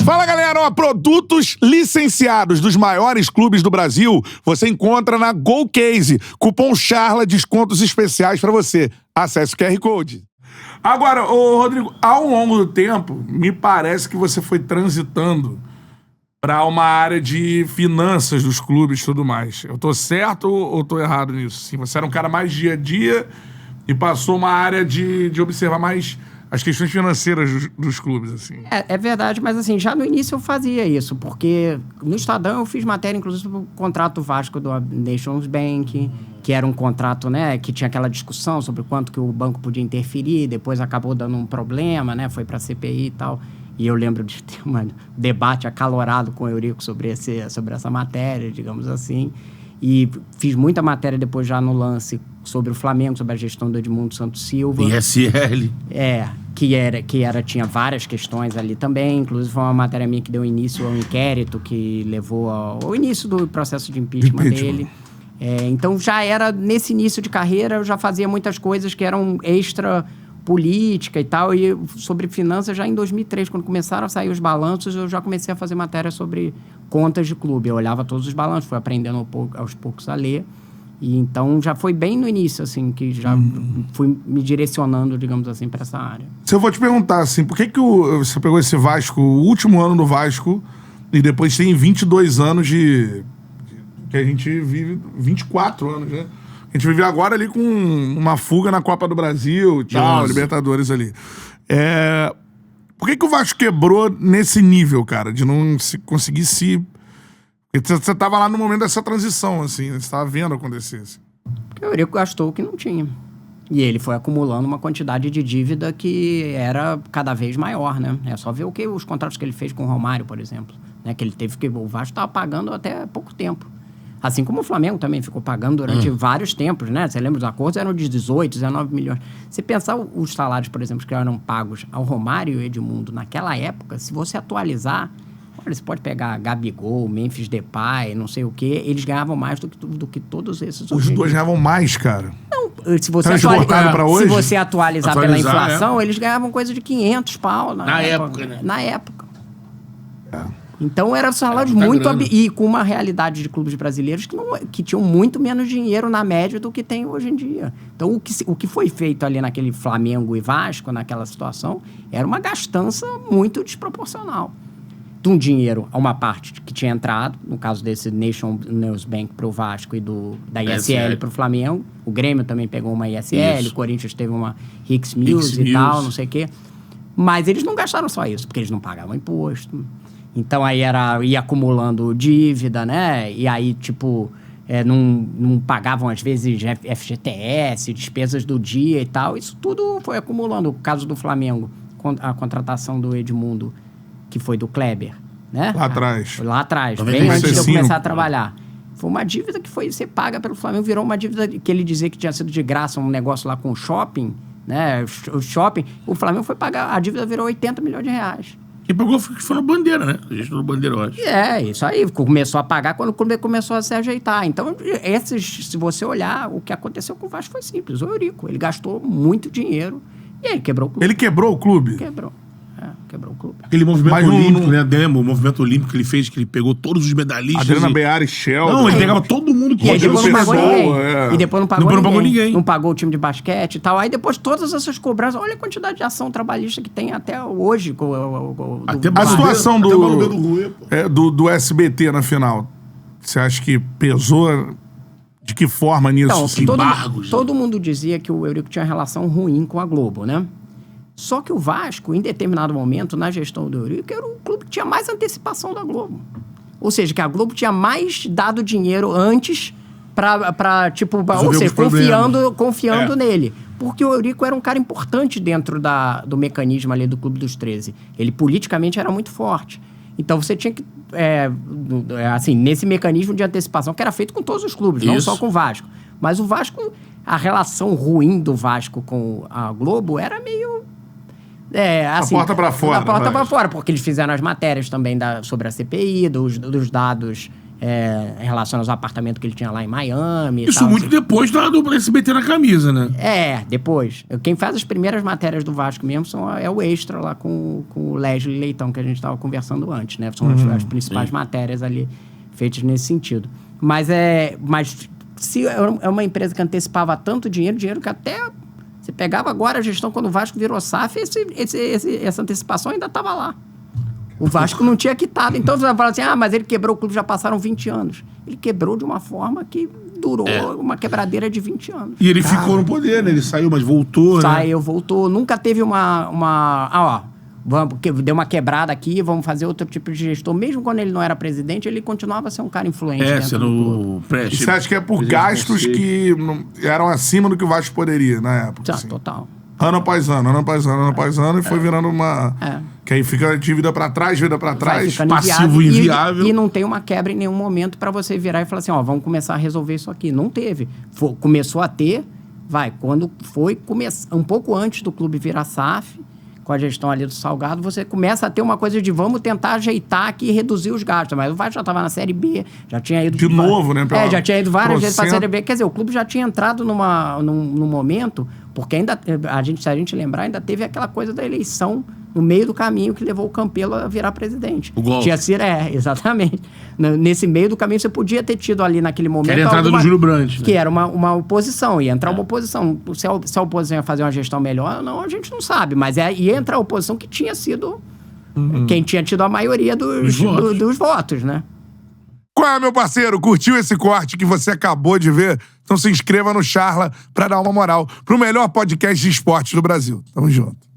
Fala, galera! Ó, produtos licenciados dos maiores clubes do Brasil você encontra na GoCase. Cupom CHARLA, descontos especiais pra você. Acesse o QR Code. Agora, ô Rodrigo, ao longo do tempo, me parece que você foi transitando para uma área de finanças dos clubes e tudo mais. Eu tô certo ou tô errado nisso? Sim, você era um cara mais dia a dia e passou uma área de observar mais as questões financeiras dos clubes, assim. É verdade, mas assim, já no início eu fazia isso, porque no Estadão eu fiz matéria, inclusive, sobre o contrato Vasco do Nations Bank, que era um contrato, né, que tinha aquela discussão sobre quanto que o banco podia interferir, depois acabou dando um problema, né, foi pra CPI e tal. E eu lembro de ter um debate acalorado com o Eurico sobre essa matéria, digamos assim. E fiz muita matéria depois já no Lance sobre o Flamengo, sobre a gestão do Edmundo Santos Silva. ISL. Tinha várias questões ali também. Inclusive foi uma matéria minha que deu início ao inquérito que levou ao início do processo de impeachment dele. Então já era, nesse início de carreira, eu já fazia muitas coisas que eram extra política e tal, e sobre finanças já em 2003, quando começaram a sair os balanços, eu já comecei a fazer matéria sobre contas de clube. Eu olhava todos os balanços, fui aprendendo aos poucos a ler, e então já foi bem no início, assim, que já fui me direcionando, digamos assim, para essa área. Se eu vou te perguntar, assim, por que você pegou esse Vasco, o último ano do Vasco, e depois tem 22 anos que a gente vive, 24 anos, né? A gente vive agora ali com uma fuga na Copa do Brasil e tal, Libertadores ali. Por que o Vasco quebrou nesse nível, cara? De não conseguir se... Porque você tava lá no momento dessa transição, assim, você tava vendo acontecer. Assim. Porque o Eurico gastou o que não tinha. E ele foi acumulando uma quantidade de dívida que era cada vez maior, né? É só ver os contratos que ele fez com o Romário, por exemplo. Né? Que ele teve que... O Vasco estava pagando até pouco tempo. Assim como o Flamengo também ficou pagando durante vários tempos, né? Você lembra, os acordos eram de 18, 19 milhões. Você pensar os salários, por exemplo, que eram pagos ao Romário e ao Edmundo naquela época, se você atualizar, olha, você pode pegar Gabigol, Memphis Depay, não sei o quê, eles ganhavam mais do que todos esses. Os dois ganhavam mais, cara. Não, se você, hoje? Se você atualizar pela inflação, eles ganhavam coisa de 500 pau na época, né? Na época. Então, eram salários muito... E com uma realidade de clubes brasileiros que tinham muito menos dinheiro na média do que tem hoje em dia. Então, o que foi feito ali naquele Flamengo e Vasco, naquela situação, era uma gastança muito desproporcional. De um dinheiro a uma parte que tinha entrado, no caso desse Nations Bank para o Vasco e da ISL para o Flamengo. O Grêmio também pegou uma ISL, o Corinthians teve uma Hicks Mills e tal, não sei o quê. Mas eles não gastaram só isso, porque eles não pagavam imposto. Então, aí ia acumulando dívida, né? E aí, tipo, não pagavam, às vezes, FGTS, despesas do dia e tal. Isso tudo foi acumulando. O caso do Flamengo, a contratação do Edmundo, que foi do Kleber, né? Lá atrás. Foi lá atrás, bem antes de eu começar a trabalhar. Foi uma dívida que foi ser paga pelo Flamengo. Virou uma dívida que ele dizia que tinha sido de graça, um negócio lá com o shopping, né? O shopping. O Flamengo foi pagar, a dívida virou 80 milhões de reais. Quem pagou foi na Bandeira, né? A gente no Bandeira, eu acho. Isso aí. Começou a pagar quando o clube começou a se ajeitar. Então, se você olhar, o que aconteceu com o Vasco foi simples. O Eurico, ele gastou muito dinheiro e aí ele quebrou o clube. Ele quebrou o clube? Quebrou. Quebrou o clube. Aquele movimento olímpico, né? O movimento olímpico que ele fez, que ele pegou todos os medalhistas. Adriana Beara e Sheldon. Não, ele pegava todo mundo que E aí depois não pagou ninguém. E depois não pagou ninguém. Não pagou o time de basquete e tal. Aí depois todas essas cobranças... Olha a quantidade de ação trabalhista que tem até hoje. A situação do SBT na final, você acha que pesou... De que forma nisso? Então, todo mundo dizia que o Eurico tinha relação ruim com a Globo, né? Só que o Vasco, em determinado momento, na gestão do Eurico, era o clube que tinha mais antecipação da Globo. Ou seja, que a Globo tinha mais dado dinheiro antes confiando nele. Porque o Eurico era um cara importante dentro do mecanismo ali do Clube dos 13. Ele politicamente era muito forte. Então você tinha que, nesse mecanismo de antecipação, que era feito com todos os clubes, não só com o Vasco. Mas o Vasco, a relação ruim do Vasco com a Globo era meio... a porta pra fora. A porta pra fora, porque eles fizeram as matérias também sobre a CPI, dos dados em relação aos apartamentos que ele tinha lá em Miami. Isso muito depois do SBT na camisa, né? Depois. Quem faz as primeiras matérias do Vasco mesmo é o Extra lá com o Leslie Leitão, que a gente estava conversando antes, né? São as principais matérias ali feitas nesse sentido. Mas se é uma empresa que antecipava tanto dinheiro que até você pegava agora a gestão quando o Vasco virou SAF, essa antecipação ainda estava lá. O Vasco não tinha quitado. Então você vai falar assim, mas ele quebrou o clube, já passaram 20 anos. Ele quebrou de uma forma que durou uma quebradeira de 20 anos. E ele ficou no poder, né? Ele saiu, mas voltou, Saiu, voltou. Nunca teve deu uma quebrada aqui, vamos fazer outro tipo de gestor. Mesmo quando ele não era presidente, ele continuava a ser um cara influente. Sendo E você acha que é por gastos que eram acima do que o Vasco poderia na época? Assim? Total. Ano após ano, e foi virando uma... Que aí fica dívida pra trás, passivo inviável. E não tem uma quebra em nenhum momento pra você virar e falar assim, vamos começar a resolver isso aqui. Não teve. Começou a ter, quando foi um pouco antes do clube virar SAF, com a gestão ali do Salgado, você começa a ter uma coisa de vamos tentar ajeitar aqui e reduzir os gastos. Mas o Vasco já estava na Série B, já tinha ido... De novo, né? Já tinha ido várias vezes para a Série B. Quer dizer, o clube já tinha entrado num momento, porque ainda, se a gente lembrar, ainda teve aquela coisa da eleição no meio do caminho que levou o Campelo a virar presidente. O golpe. Tinha sido, exatamente. Nesse meio do caminho, você podia ter tido ali naquele momento... Que era a entrada do Júlio Brandt. Que era uma oposição, ia entrar uma oposição. Se a oposição ia fazer uma gestão melhor, não, a gente não sabe. Mas ia entrar a oposição que tinha sido quem tinha tido a maioria dos votos, né? Qual é, meu parceiro? Curtiu esse corte que você acabou de ver? Então se inscreva no Charla pra dar uma moral pro melhor podcast de esportes do Brasil. Tamo junto.